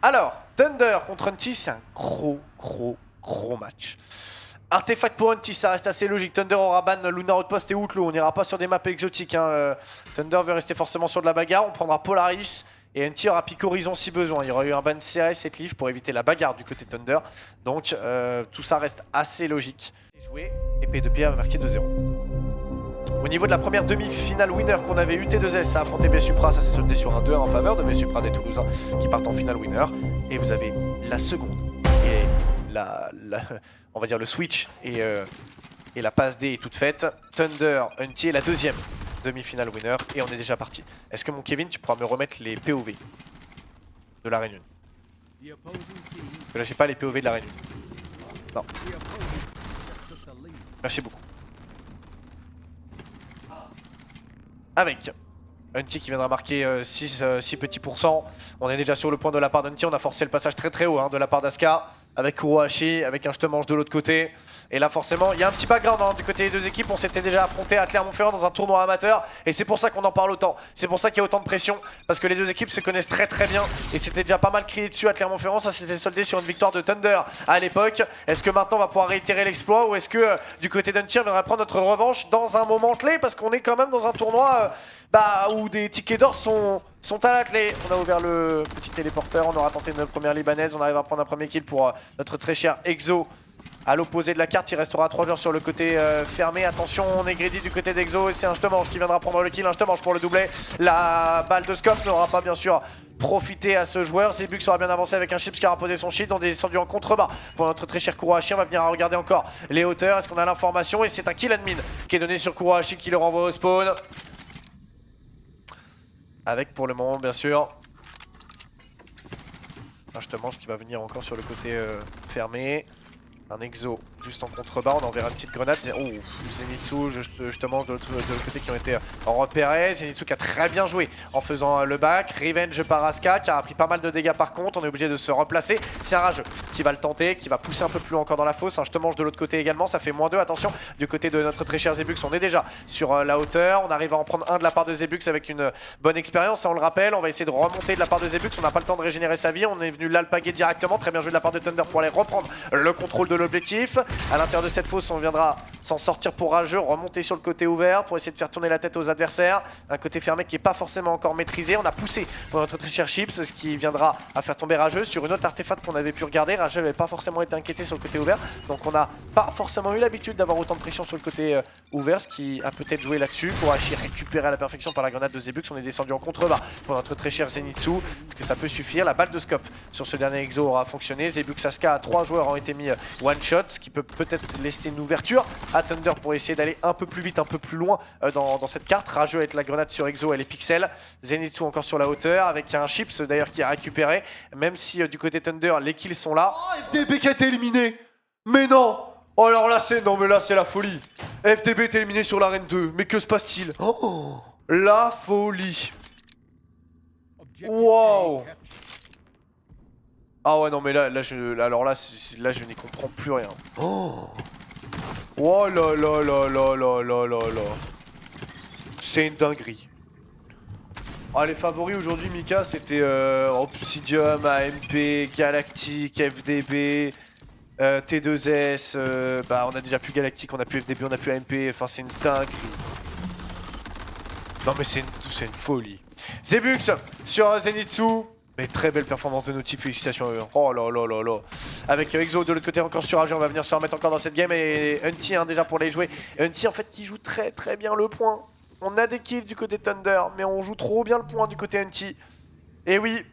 Alors, Thunder contre Unti, c'est un gros match. Artefact pour Unti, ça reste assez logique. Thunder aura ban Lunar Outpost et Outlaw. On n'ira pas sur des maps exotiques. Hein. Thunder veut rester forcément sur de la bagarre. On prendra Polaris. Et Unti aura Pic Horizon si besoin. Il y aura eu un ban CRS et Cliff pour éviter la bagarre du côté Thunder. Donc tout ça reste assez logique. Joué, épée de pierre marqué 2-0. Au niveau de la première demi-finale winner qu'on avait eu, T2S, ça a affronté V-Supra, ça s'est soldé sur un 2-1 en faveur de V-Supra des Toulousains qui partent en finale winner. Et vous avez la seconde et on va dire le switch et la passe D est toute faite. Thunder, Unti est la deuxième demi-finale winner et on est déjà parti. Est-ce que mon Kevin, tu pourras me remettre les POV de la réunion? Parce que là j'ai pas les POV de la réunion. Non. Merci beaucoup. Avec Unti qui viendra marquer 6 petits pourcents. On est déjà sur le point de la part d'Unti. On a forcé le passage très haut hein, de la part d'Aska. Avec Kurohashi, avec un je te mange de l'autre côté. Et là forcément, il y a un petit background hein, du côté des deux équipes. On s'était déjà affronté à Clermont-Ferrand dans un tournoi amateur. Et c'est pour ça qu'on en parle autant. C'est pour ça qu'il y a autant de pression. Parce que les deux équipes se connaissent très bien. Et c'était déjà pas mal crié dessus à Clermont-Ferrand. Ça s'était soldé sur une victoire de Thunder à l'époque. Est-ce que maintenant on va pouvoir réitérer l'exploit? Ou est-ce que du côté d'Unti on viendra prendre notre revanche dans un moment clé? Parce qu'on est quand même dans un tournoi où des tickets d'or sont à la clé. On a ouvert le petit téléporteur, on aura tenté notre première libanaise, on arrive à prendre un premier kill pour notre très cher Exo. À l'opposé de la carte, il restera 3 joueurs sur le côté fermé. Attention, on est greedy du côté d'Exo et c'est un je te mange qui viendra prendre le kill. Un je te mange pour le doubler. La balle de scope n'aura pas bien sûr profité à ce joueur. Zebux aura bien avancé avec un chips qui aura posé son shield. On est descendu en contrebas pour notre très cher Kurohashi. On va venir à regarder encore les hauteurs. Est-ce qu'on a l'information? Et c'est un kill admin qui est donné sur Kurohashi qui le renvoie au spawn. Avec pour le moment bien sûr un je te mange qui va venir encore sur le côté fermé. Un Exo juste en contrebas, on enverra une petite grenade. Oh, Zenitsu, je te mange de l'autre côté qui ont été repérés. Zenitsu qui a très bien joué en faisant le back. Revenge par Aska qui a pris pas mal de dégâts par contre. On est obligé de se replacer. C'est un rageux qui va le tenter, qui va pousser un peu plus loin encore dans la fosse. Je te mange de l'autre côté également, ça fait -2. Attention, du côté de notre très cher Zebux, on est déjà sur la hauteur. On arrive à en prendre un de la part de Zebux avec une bonne expérience. On le rappelle, on va essayer de remonter de la part de Zebux. On n'a pas le temps de régénérer sa vie. On est venu l'alpaguer directement. Très bien joué de la part de Thunder pour aller reprendre le contrôle de l'objectif. À l'intérieur de cette fosse, on viendra s'en sortir pour rageux, remonter sur le côté ouvert pour essayer de faire tourner la tête aux adversaires. Un côté fermé qui n'est pas forcément encore maîtrisé. On a poussé pour notre très cher Chips, ce qui viendra à faire tomber rageux sur une autre artefact qu'on avait pu regarder. Rageux n'avait pas forcément été inquiété sur le côté ouvert, donc on n'a pas forcément eu l'habitude d'avoir autant de pression sur le côté ouvert, ce qui a peut-être joué là-dessus. Kurohashi récupéré à la perfection par la grenade de Zebux. On est descendu en contrebas pour notre très cher Zenitsu. Est-ce que ça peut suffire? La balle de scope sur ce dernier Exo aura fonctionné. Zebux, Aska, 3 joueurs ont été mis one shot, ce qui peut peut-être laisser une ouverture à Thunder pour essayer d'aller un peu plus vite, un peu plus loin dans cette carte. Rageux avec la grenade sur Exo, elle est pixel. Zenitsu encore sur la hauteur avec un Chips d'ailleurs qui a récupéré. Même si du côté Thunder les kills sont là. Oh, FDB qui a été éliminé. Mais non. Oh, alors là c'est la folie. FDB est éliminé sur l'arène 2. Mais que se passe-t-il? Oh, la folie. Wow. Ah ouais non mais là je n'y comprends plus rien. Oh là là là là là là là là. C'est une dinguerie. Ah les favoris aujourd'hui Mika c'était Obsidium, AMP, Galactic, FDB, T2S, on a déjà plus Galactic, on a plus FDB, on a plus AMP, enfin c'est une dinguerie. Non mais c'est une folie. Zebux sur Zenitsu. Mais très belle performance de Naughty, félicitations. Oh là là là là. Avec Exo de l'autre côté encore sur Rageux, on va venir se remettre encore dans cette game. Et Unti déjà pour les jouer. Unti en fait qui joue très bien le point. On a des kills du côté Thunder, mais on joue trop bien le point du côté Unti. Et oui.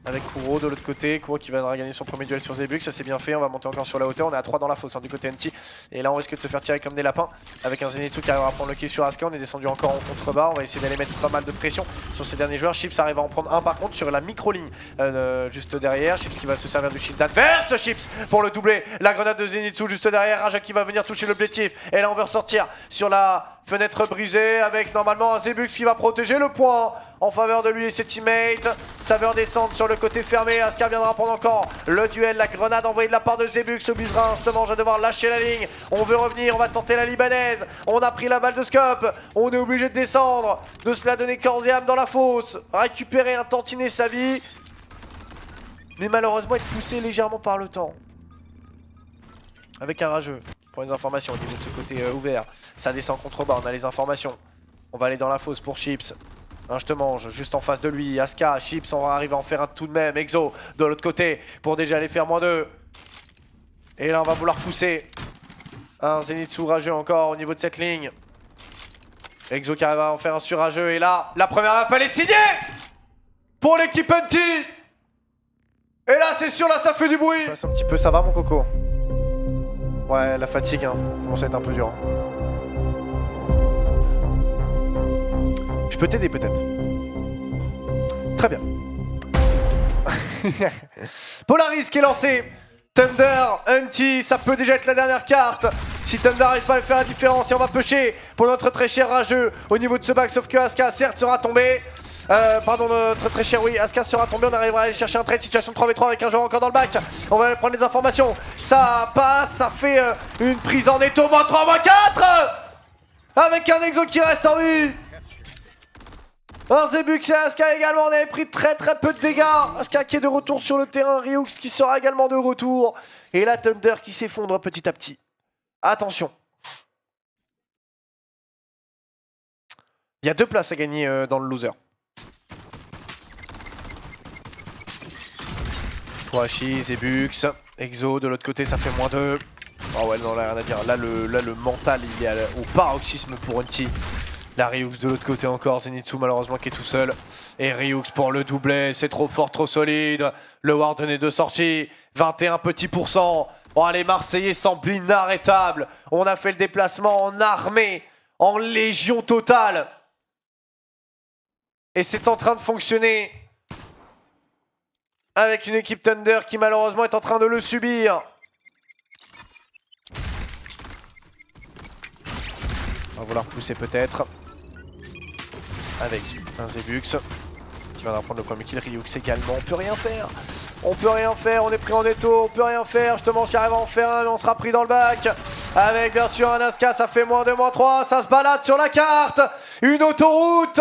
Avec Kuro de l'autre côté, Kuro qui viendra gagner son premier duel sur Zebux, ça c'est bien fait, on va monter encore sur la hauteur, on est à 3 dans la fosse du côté Unti. Et là on risque de se faire tirer comme des lapins avec un Zenitsu qui arrivera à prendre le kill sur Aska. On est descendu encore en contrebas, on va essayer d'aller mettre pas mal de pression sur ces derniers joueurs. Chips arrive à en prendre un par contre sur la micro-ligne juste derrière. Chips qui va se servir du shield adverse, Chips pour le doubler. La grenade de Zenitsu juste derrière, Raja qui va venir toucher l'objectif. Et là on veut ressortir sur la fenêtre brisée avec normalement un Zebux qui va protéger le point en faveur de lui et ses teammates. Ça veut redescendre sur le le côté fermé. Aska viendra prendre encore le duel. La grenade envoyée de la part de Zebux obligera justement à devoir lâcher la ligne. On veut revenir, on va tenter la libanaise. On a pris la balle de scope. On est obligé de descendre, de se la donner corps et âme dans la fosse. Récupérer un tantinet sa vie. Mais malheureusement être poussé légèrement par le temps. Avec un rageux. Pour les informations au niveau de ce côté ouvert. Ça descend contrebas, on a les informations. On va aller dans la fosse pour Chips. Je te mange, juste en face de lui. Aska, Chips, on va arriver à en faire un tout de même. Exo, de l'autre côté, pour déjà aller faire -2. Et là, on va vouloir pousser. Un Zenitsu rageux encore au niveau de cette ligne. Exo qui arrive à en faire un surrageux. Et là, la première map, elle est signée pour l'équipe NT. Et là, c'est sûr, là, ça fait du bruit. Passe un petit peu, ça va, mon coco? Ouais, la fatigue, hein, commence à être un peu dur. Hein. Je peux t'aider peut-être. Très bien. Polaris qui est lancé. Thunder, Hunty, ça peut déjà être la dernière carte. Si Thunder n'arrive pas à faire la différence, et on va pusher pour notre très cher rageux au niveau de ce back, sauf que Aska certes sera tombé. Pardon, notre très cher, oui, Aska sera tombé, on arrivera à aller chercher un trade, situation de 3v3 avec un joueur encore dans le bac. On va prendre les informations, ça passe, ça fait une prise en étau, -3, -4 avec un Exo qui reste en vie. Un Zebux et Aska également, on avait pris très peu de dégâts. Aska qui est de retour sur le terrain, Ryux qui sera également de retour. Et la Thunder qui s'effondre petit à petit. Attention. Il y a 2 places à gagner dans le loser. Kohachi, Zebux, Exo de l'autre côté ça fait -2. Oh ouais non là rien à dire, là le mental il est au paroxysme pour Hunty. La Ryux de l'autre côté encore, Zenitsu malheureusement qui est tout seul. Et Ryux pour le doublet, c'est trop fort, trop solide. Le Warden est de sortie, 21 petits %. Bon les Marseillais semblent inarrêtables. On a fait le déplacement en armée, en légion totale. Et c'est en train de fonctionner. Avec une équipe Thunder qui malheureusement est en train de le subir. On va vouloir pousser peut-être. Avec un Zebux qui va prendre le premier kill. Ryux également, on peut rien faire. On peut rien faire, on est pris en étau, on peut rien faire. Justement, j'arrive à en faire un, mais on sera pris dans le bac. Avec bien sûr un Aska, ça fait -2, -3. Ça se balade sur la carte. Une autoroute.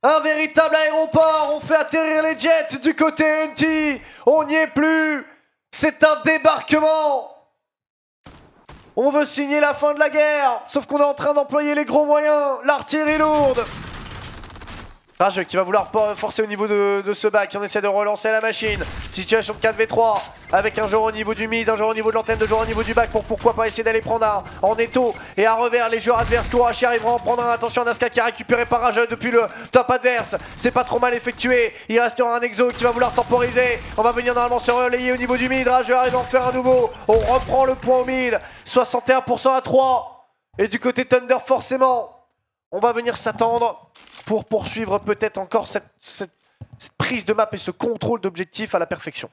Un véritable aéroport, on fait atterrir les jets du côté Hunty. On n'y est plus. C'est un débarquement. On veut signer la fin de la guerre. Sauf qu'on est en train d'employer les gros moyens. L'artillerie lourde. Rageux qui va vouloir forcer au niveau de ce bac. On essaie de relancer la machine. Situation de 4v3 avec un joueur au niveau du mid, un joueur au niveau de l'antenne, 2 joueurs au niveau du bac pour pourquoi pas essayer d'aller prendre un en étau. Et à revers, les joueurs adverses Kohachi arriveront à en prendre un. Attention, Naska qui a récupéré par Rageux depuis le top adverse. C'est pas trop mal effectué. Il restera un Exo qui va vouloir temporiser. On va venir normalement se relayer au niveau du mid. Rageux arrive à en faire un nouveau. On reprend le point au mid. 61% à 3. Et du côté Thunder, forcément, on va venir s'attendre pour poursuivre peut-être encore cette prise de map et ce contrôle d'objectif à la perfection.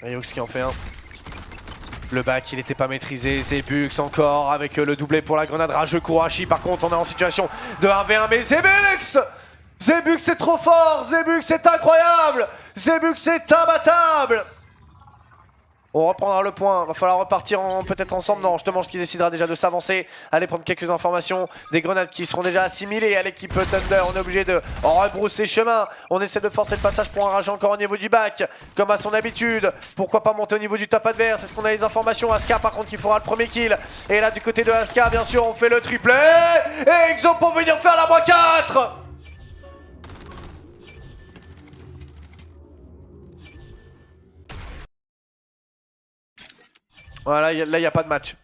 Ryux qui en fait un. Le back il n'était pas maîtrisé, Zebux encore avec le doublé pour la grenade. Rageux Kohachi par contre on est en situation de 1v1 mais Zebux c'est trop fort, Zebux c'est incroyable, Zebux c'est imbattable. On reprendra le point, va falloir repartir peut-être ensemble. Non, je te mange qui décidera déjà de s'avancer, aller prendre quelques informations, des grenades qui seront déjà assimilées à l'équipe Thunder. On est obligé de rebrousser chemin, on essaie de forcer le passage pour un rage encore au niveau du bac, comme à son habitude. Pourquoi pas monter au niveau du top adverse? Est-ce qu'on a les informations? Aska par contre qui fera le premier kill. Et là du côté de Aska bien sûr on fait le triplé. Et Exo pour venir faire la -4. Voilà, là il n'y a pas de match.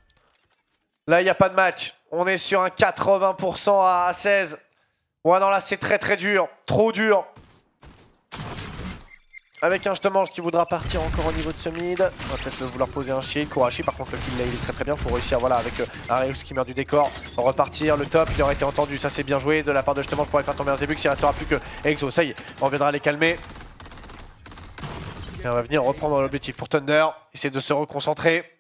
Là il n'y a pas de match. On est sur un 80% à 16. Ouais non là c'est très dur. Trop dur. Avec un je te mange qui voudra partir encore au niveau de ce mid. On va peut-être vouloir poser un shield. Kohachi par contre le kill là il est très bien. Faut réussir voilà avec un Ryux qui meurt du décor. Repartir, le top il aurait été entendu. Ça c'est bien joué de la part de je te mange pour aller faire tomber un Zebux. Il restera plus que Exo. Ça y est, on viendra les calmer. Et on va venir reprendre l'objectif pour Thunder. Essayer de se reconcentrer.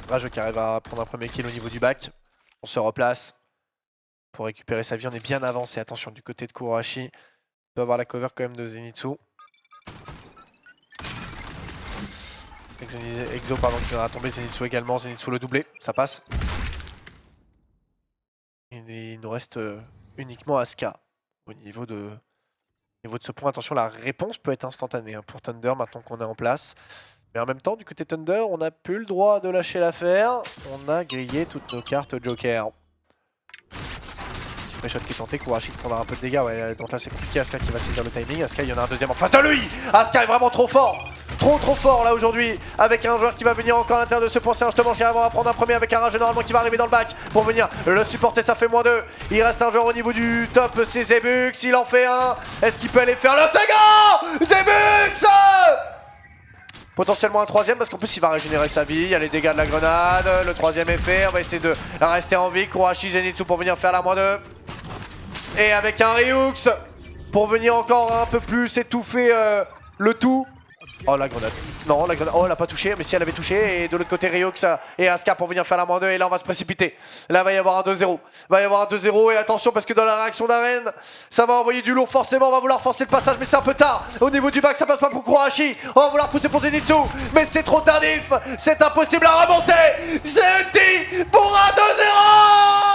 Rage qui arrive à prendre un premier kill au niveau du bac. On se replace pour récupérer sa vie. On est bien avancé. Attention du côté de Kurahashi. On peut avoir la cover quand même de Zenitsu. Exo pardon qui va tomber. Zenitsu également. Zenitsu le doublé. Ça passe. Il nous reste uniquement Asuka au niveau de ce point. Attention, la réponse peut être instantanée hein, pour Thunder maintenant qu'on est en place. Mais en même temps, du côté Thunder, on n'a plus le droit de lâcher l'affaire. On a grillé toutes nos cartes Joker. Shot qui est tenté, Kurahashi qui prendra un peu de dégâts. Ouais, donc là c'est compliqué, Asuka qui va saisir le timing. Asuka, il y en a un deuxième en face de lui. Asuka est vraiment trop fort. Trop fort là aujourd'hui. Avec un joueur qui va venir encore à l'intérieur de ce point. C'est justement qui va prendre un premier avec un rage normalement qui va arriver dans le bac pour venir le supporter. Ça fait -2. Il reste un joueur au niveau du top, c'est Zebux. Il en fait un. Est-ce qu'il peut aller faire le second? Zebux! Potentiellement un troisième parce qu'en plus il va régénérer sa vie, il y a les dégâts de la grenade, le troisième est fait, on va essayer de rester en vie, Kurahashi, Zenitsu pour venir faire la -2. Et avec un Ryux pour venir encore un peu plus étouffer le tout. Oh la grenade, non la grenade, oh elle a pas touché, mais si elle avait touché, et de l'autre côté Ryux et Asuka pour venir faire la -2 et là on va se précipiter. Là va y avoir un 2-0, et attention parce que dans la réaction d'arène, ça va envoyer du lourd forcément, on va vouloir forcer le passage mais c'est un peu tard. Au niveau du bac ça passe pas pour Kurahashi, on va vouloir pousser pour Zenitsu, mais c'est trop tardif, c'est impossible à remonter. C'est ulti pour un 2-0.